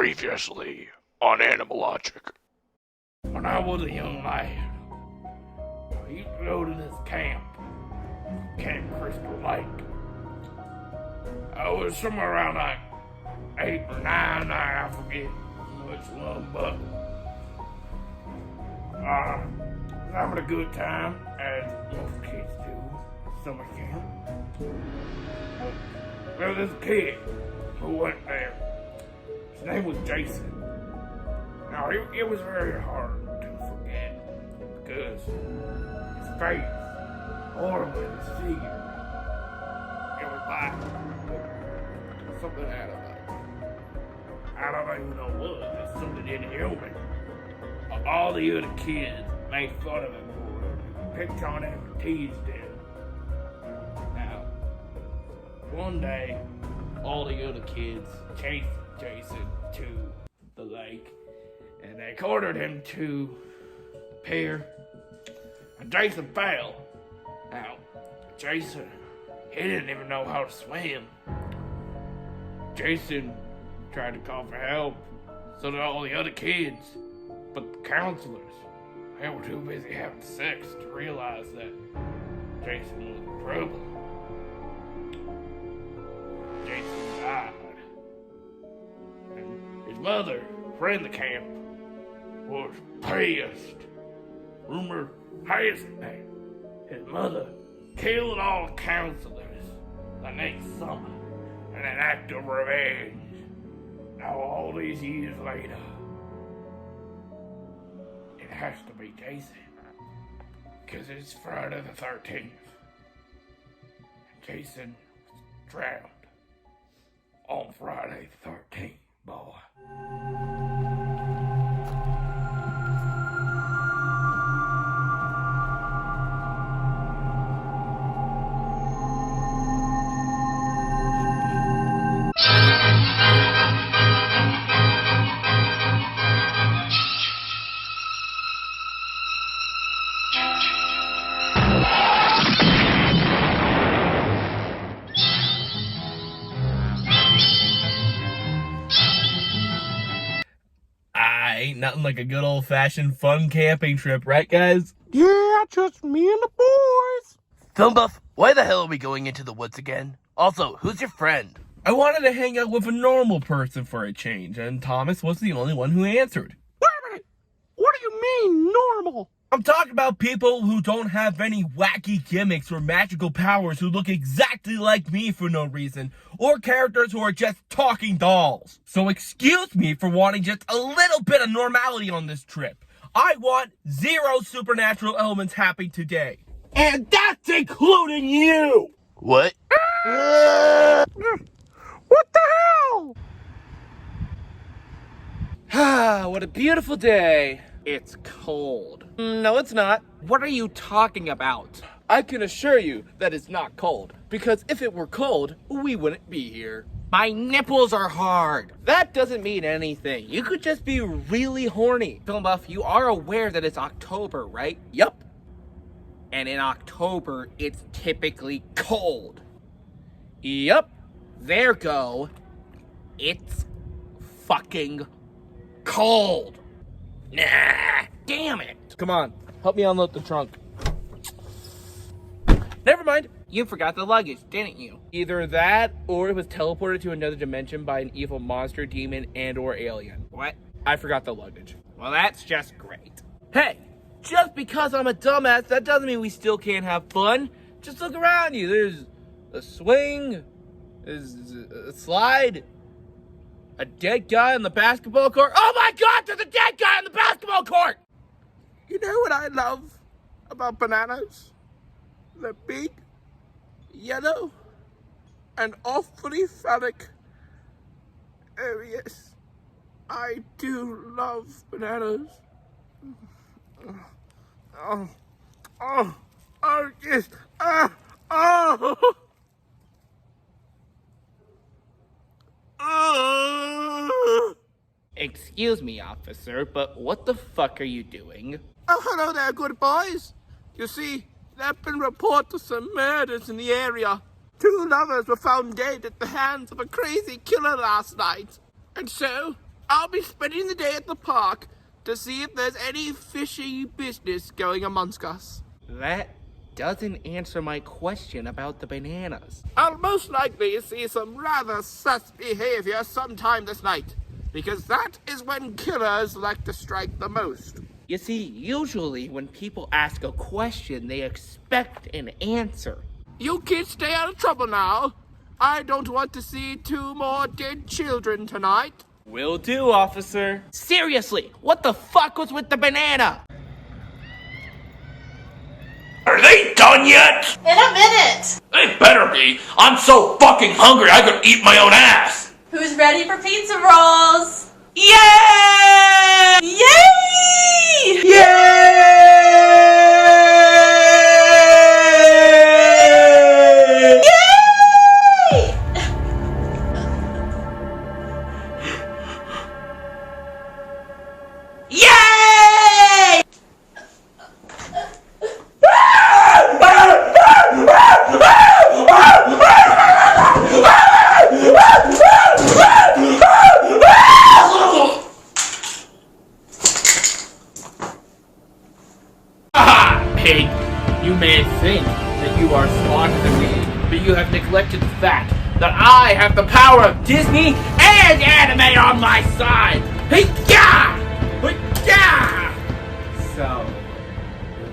Previously on Animalogic. When I was a young lad, I used to go to this camp, Camp Crystal Lake. I was somewhere around like 8 or 9, I forget which one, but I was having a good time, as most kids do, summer camp. There was this kid who went there. His name was Jason. Now, it was very hard to forget because his face, horrible in his figure, it was like something out of like, I don't even know what, it's something inhuman. All the other kids made fun of him for it, picked on him, teased him. Now, one day, all the other kids chased Jason to the lake, and they ordered him to pier, and Jason fell. Now, Jason, he didn't even know how to swim. Jason tried to call for help, so did all the other kids, but the counselors, they were too busy having sex to realize that Jason was in trouble. Jason died. And his mother, friend of the camp, was pissed. Rumor has it that his mother killed all the counselors the next summer in an act of revenge. Now, all these years later, it has to be Jason, because it's Friday the 13th. And Jason was drowned on Friday the 13th, boy. Ain't nothing like a good old-fashioned fun camping trip, right, guys? Yeah, just me and the boys. Film buff, why the hell are we going into the woods again? Also, who's your friend? I wanted to hang out with a normal person for a change, and Thomas was the only one who answered. Wait a minute. What do you mean, normal? I'm talking about people who don't have any wacky gimmicks or magical powers who look exactly like me for no reason, or characters who are just talking dolls. So excuse me for wanting just a little bit of normality on this trip. I want 0 supernatural elements happening today. And that's including you. What? What the hell? Ah, what a beautiful day. It's cold. No, it's not. What are you talking about? I can assure you that it's not cold, because if it were cold, we wouldn't be here. My nipples are hard. That doesn't mean anything. You could just be really horny. Film buff, you are aware that it's October, right? Yup. And in October, it's typically cold. Yup. There go. It's fucking cold. Nah, damn it. Come on, help me unload the trunk. Never mind. You forgot the luggage, didn't you? Either that, or it was teleported to another dimension by an evil monster, demon, and or alien. What? I forgot the luggage. Well, that's just great. Hey, just because I'm a dumbass, that doesn't mean we still can't have fun. Just look around you. There's a swing, there's a slide, a dead guy on the basketball court. Oh my God, there's a dead guy on the basketball court! You know what I love about bananas? They're big, yellow, and awfully phallic. Oh yes, I do love bananas. Oh yes, oh. Excuse me, officer, but what the fuck are you doing? Oh, hello there, good boys. You see, there have been reports of some murders in the area. 2 lovers were found dead at the hands of a crazy killer last night. And so, I'll be spending the day at the park to see if there's any fishy business going amongst us. That doesn't answer my question about the bananas. I'll most likely see some rather sus behavior sometime this night, because that is when killers like to strike the most. You see, usually when people ask a question, they expect an answer. You kids stay out of trouble now. I don't want to see 2 more dead children tonight. Will do, officer. Seriously, what the fuck was with the banana? Are they done yet? In a minute! They better be. I'm so fucking hungry I could eat my own ass. Who's ready for pizza rolls? Yay! Yay! Yay! Pig, you may think that you are smarter than me, but you have neglected the fact that I have the power of Disney and anime on my side! Hey-ya! Hey-ya! So,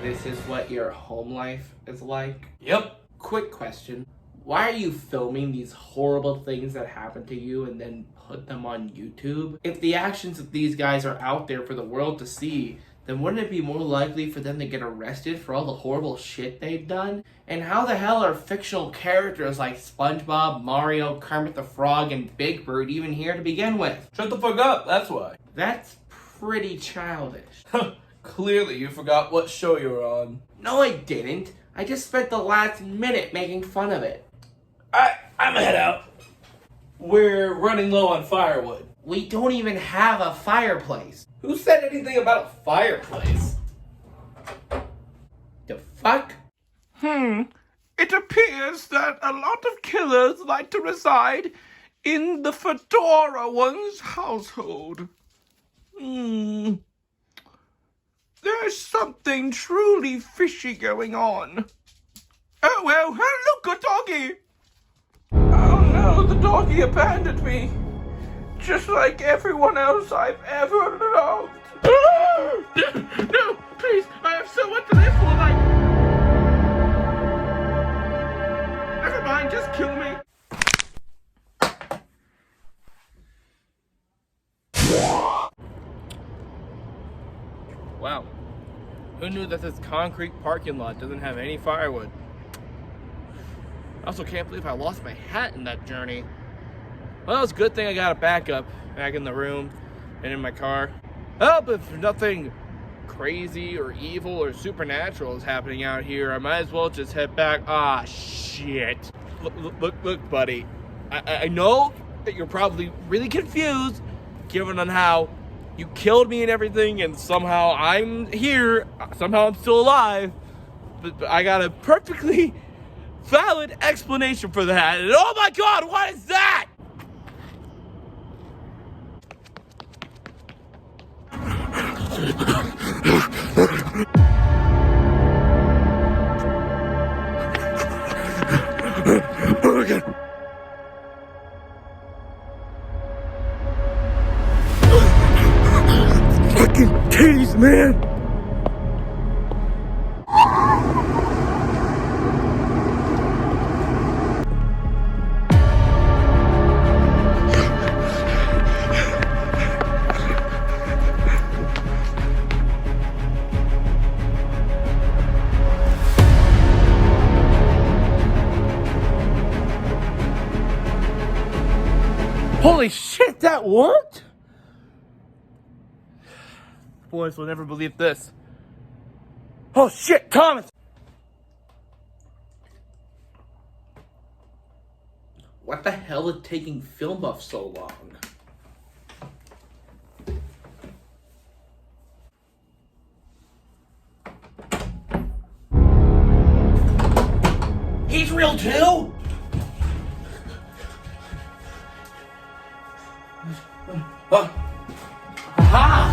this is what your home life is like? Yep. Quick question. Why are you filming these horrible things that happen to you and then put them on YouTube? If the actions of these guys are out there for the world to see, then wouldn't it be more likely for them to get arrested for all the horrible shit they've done? And how the hell are fictional characters like SpongeBob, Mario, Kermit the Frog, and Big Bird even here to begin with? Shut the fuck up, that's why. That's pretty childish. Clearly you forgot what show you were on. No, I didn't. I just spent the last minute making fun of it. I'm gonna head out. We're running low on firewood. We don't even have a fireplace. Who said anything about a fireplace? The fuck? It appears that a lot of killers like to reside in the Fedora one's household. There's something truly fishy going on. Oh well, look, a doggy! Oh no, the doggy abandoned me. Just like everyone else I've ever loved. No, please, I have so much to live for, Never mind, just kill me. Wow. Who knew that this concrete parking lot doesn't have any firewood? I also can't believe I lost my hat in that journey. Well, it's a good thing I got a backup back in the room and in my car. Oh, but if nothing crazy or evil or supernatural is happening out here, I might as well just head back. Ah, shit. Look, buddy. I know that you're probably really confused, given on how you killed me and everything, and somehow I'm here, somehow I'm still alive, but I got a perfectly valid explanation for that. And oh my god, what is that? Fucking tease, man! Holy shit, that worked? Boys will never believe this. Oh shit, Thomas! What the hell is taking Film Buff so long? He's real too? Ha!